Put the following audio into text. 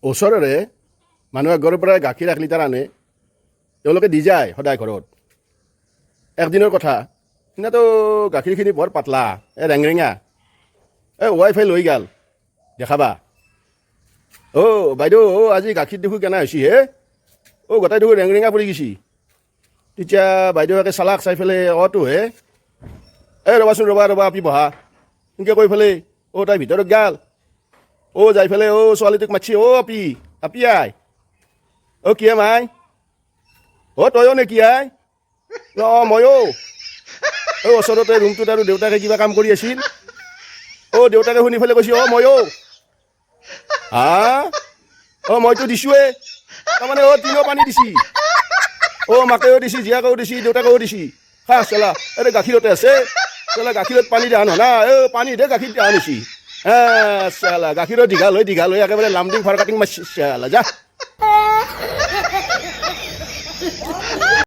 ওচৰৰে মানুহ এঘৰৰ পৰা গাখীৰ 1 লিটাৰ আনে, তেওঁলোকে দি যায় সদায় ঘৰত। একদিনৰ কথা, সিদিনাতো গাখীৰখিনি বৰ পাতলা, ৰেংৰেঙা। ৱাইফাই লৈ গ'ল দেখাবা। বাইদেউ আজি গাখীৰ দেখোঁ কেনে হৈছি হে? গোটাই দেখোঁ ৰেংৰেঙা পৰি গৈছি। তেতিয়া বাইদেউকে চালাক চাই পেলাই তো হে, ৰ'বাচোন ৰ'বা আপি বহা, সেনেকৈ কৈ পেলাই তাই ভিতৰত গ'ল। যাই পেলাই ছোৱালীটোক মাতছি, আপি আই, কি হে মাই? তয়ো নেকি আই? ময়ো। ওচৰতে ৰুমটোত আৰু দেউতাকে কিবা কাম কৰি আছিল। দেউতাকে শুনি পেলাই কৈছে, ময়ো। মইতো দিছোঁৱে। তাৰমানে তিনিও পানী দিছি। মাকেও দিছি, জীয়াকেও দিছি, দেউতাকেও দিছি। চলা গাখীৰতে আছে, চলা গাখীৰত পানী দিয়া নহয় না, পানীতে গাখীৰ দিয়া নিছি। চালা গাখীৰৰ দীঘাল হৈ একেবাৰে লামডিং ফাৰ কাটিং মাৰছি চালা যা।